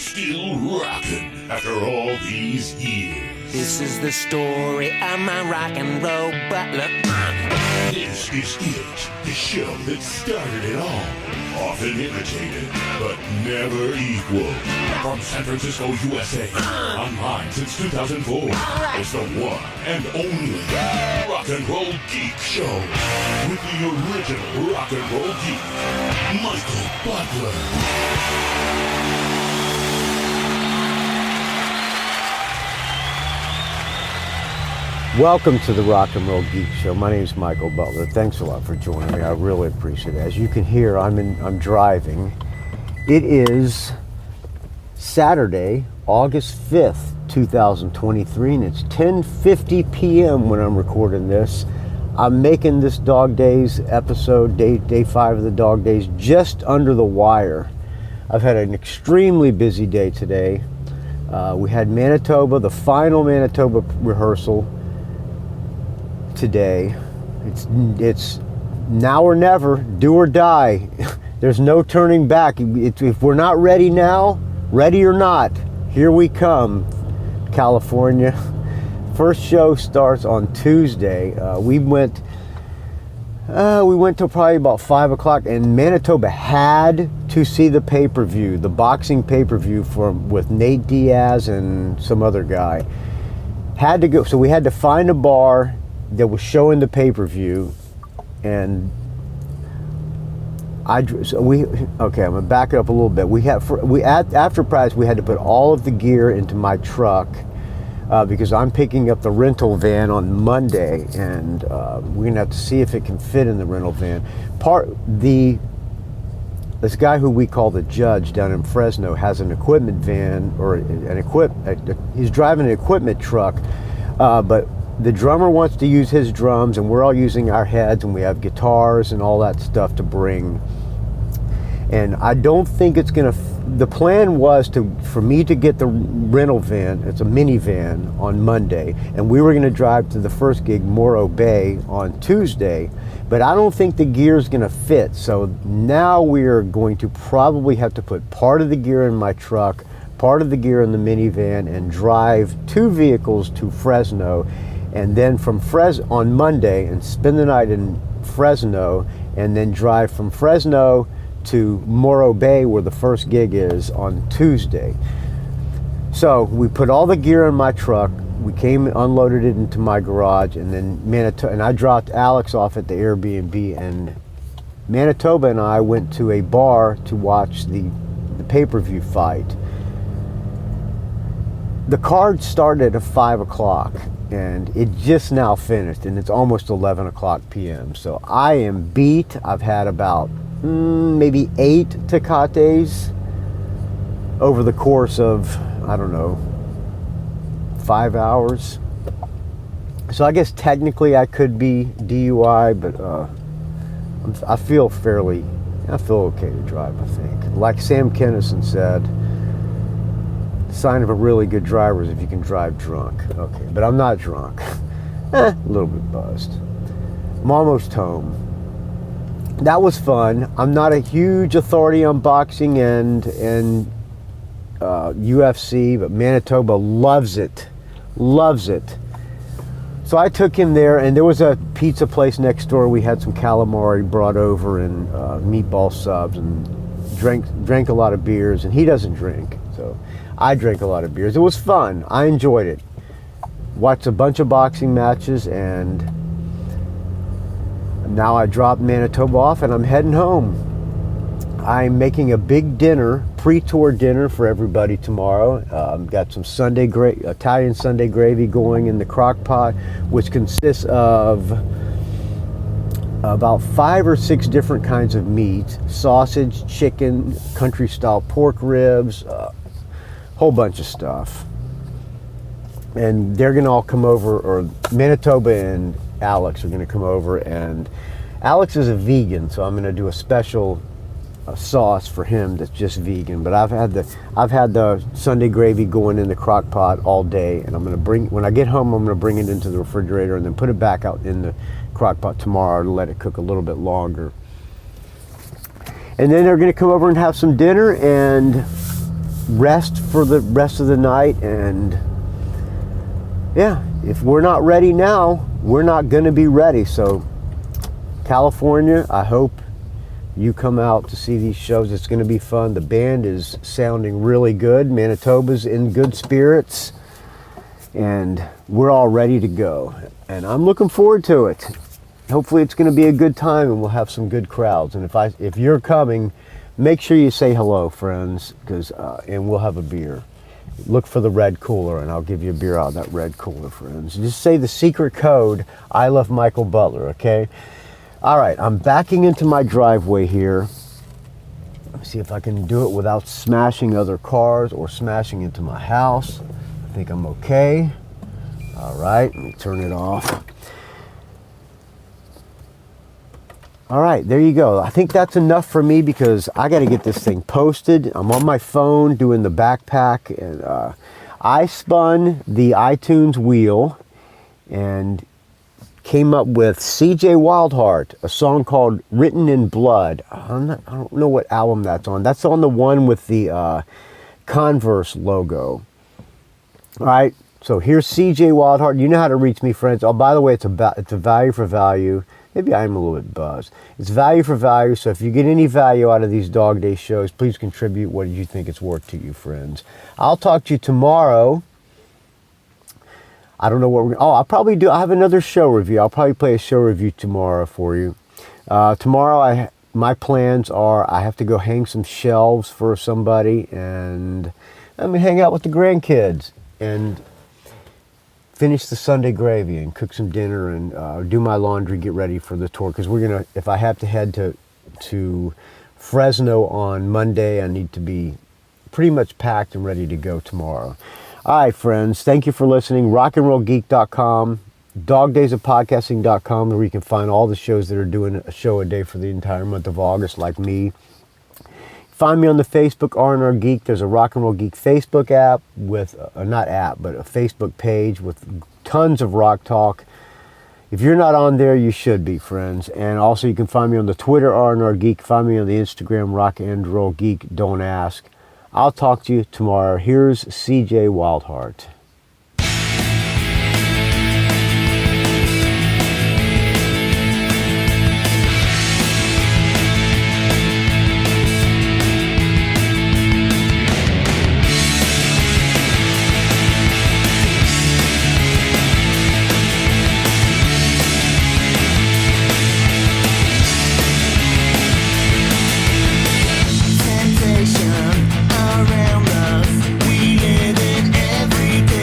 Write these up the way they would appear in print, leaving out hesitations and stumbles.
Still rockin' after all these years. This is the story of my rock and roll butler. This is it, the show that started it all. Often imitated, but never equal. From San Francisco, USA, online since 2004. It's the one and only Rock and Roll Geek Show. With the original Rock and Roll Geek, Michael Butler. Welcome to the Rock and Roll Geek Show. My name is Michael Butler. Thanks a lot for joining me. I really appreciate it. As you can hear, I'm driving. It is Saturday, August 5th, 2023, and it's 10:50 p.m. when I'm recording this. I'm making this Dog Days episode, day 5 of the Dog Days, just under the wire. I've had an extremely busy day today. We had Manitoba, the final Manitoba rehearsal today. It's now or never, do or die. There's no turning back. If we're not ready now, ready or not, here we come, California. First show starts on Tuesday. We went till probably about 5 o'clock, and Manitoba had to see the pay-per-view, the boxing pay-per-view with Nate Diaz and some other guy. Had to go, so we had to find a bar that was showing the pay-per-view, and I'm gonna back it up a little bit. After practice, we had to put all of the gear into my truck because I'm picking up the rental van on Monday, and we're gonna have to see if it can fit in the rental van. This guy who we call the judge down in Fresno has an equipment van, or he's driving an equipment truck, but the drummer wants to use his drums, and we're all using our heads, and we have guitars and all that stuff to bring. And I don't think it's gonna. The plan was for me to get the rental van. It's a minivan on Monday, and we were gonna drive to the first gig, Morro Bay, on Tuesday. But I don't think the gear's gonna fit. So now we are going to probably have to put part of the gear in my truck, part of the gear in the minivan, and drive 2 vehicles to Fresno. And then from on Monday, and spend the night in Fresno, and then drive from Fresno to Morro Bay, where the first gig is, on Tuesday. So we put all the gear in my truck. We unloaded it into my garage, and then and I dropped Alex off at the Airbnb, and Manitoba and I went to a bar to watch the pay-per-view fight. The card started at 5 o'clock. And it just now finished, and it's almost 11 o'clock p.m. So I am beat. I've had about maybe 8 tecates over the course of, I don't know, 5 hours. So I guess technically I could be DUI, but I feel okay to drive, I think. Like Sam Kinison said, the sign of a really good driver is if you can drive drunk. Okay, but I'm not drunk. A little bit buzzed. I'm almost home. That was fun. I'm not a huge authority on boxing and UFC, but Manitoba loves it. Loves it. So I took him there, and there was a pizza place next door. We had some calamari brought over and meatball subs, and drank a lot of beers, and he doesn't drink, so I drank a lot of beers. It was fun. I enjoyed it. Watched a bunch of boxing matches, and now I dropped Manitoba off, and I'm heading home. I'm making a big dinner, pre-tour dinner for everybody tomorrow. Got some Italian Sunday gravy going in the crock pot, which consists of about 5 or 6 different kinds of meat: sausage, chicken, country-style pork ribs, whole bunch of stuff. And they're gonna all come over, or Manitoba and Alex are gonna come over, and Alex is a vegan, so I'm gonna do a special sauce for him that's just vegan. But I've had the Sunday gravy going in the crock pot all day, and when I get home, I'm gonna bring it into the refrigerator and then put it back out in the crock pot tomorrow to let it cook a little bit longer. And then they're gonna come over and have some dinner, and rest for the rest of the night. And yeah, if we're not ready now, we're not going to be ready. So California, I hope you come out to see these shows. It's going to be fun. The band is sounding really good. Manitoba's in good spirits, and we're all ready to go. And I'm looking forward to it. Hopefully it's going to be a good time, and we'll have some good crowds. And if you're coming, make sure you say hello, friends, and we'll have a beer. Look for the red cooler, and I'll give you a beer out of that red cooler, friends. Just say the secret code, I love Michael Butler, okay? All right, I'm backing into my driveway here. Let me see if I can do it without smashing other cars or smashing into my house. I think I'm okay. All right, let me turn it off. All right, there you go. I think that's enough for me because I got to get this thing posted. I'm on my phone doing the backpack, and I spun the iTunes wheel and came up with CJ Wildheart, a song called Written in Blood. I don't know what album that's on. That's on the one with the Converse logo. All right, so here's CJ Wildheart. You know how to reach me, friends. Oh, by the way, it's a value for value. Maybe I'm a little bit buzzed. It's value for value, so if you get any value out of these Dog Day shows, please contribute. What did you think it's worth to you, friends? I'll talk to you tomorrow. I don't know what we're... Oh, I'll probably do... I have another show review. I'll probably play a show review tomorrow for you. Tomorrow, my plans are I have to go hang some shelves for somebody, and I'm going to hang out with the grandkids and finish the Sunday gravy and cook some dinner and do my laundry, get ready for the tour. Because we're going to... If I have to head to Fresno on Monday, I need to be pretty much packed and ready to go tomorrow. All right, friends, thank you for listening. rockandrollgeek.com, dogdaysofpodcasting.com, where you can find all the shows that are doing a show a day for the entire month of August, like me. Find me on the Facebook, R&R Geek. There's a Rock and Roll Geek Facebook app with, not app, but a Facebook page with tons of rock talk. If you're not on there, you should be, friends. And also you can find me on the Twitter, R&R Geek. Find me on the Instagram, Rock and Roll Geek. Don't ask. I'll talk to you tomorrow. Here's CJ Wildheart. Around us, we live it every day.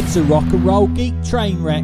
It's a rock and roll geek train wreck.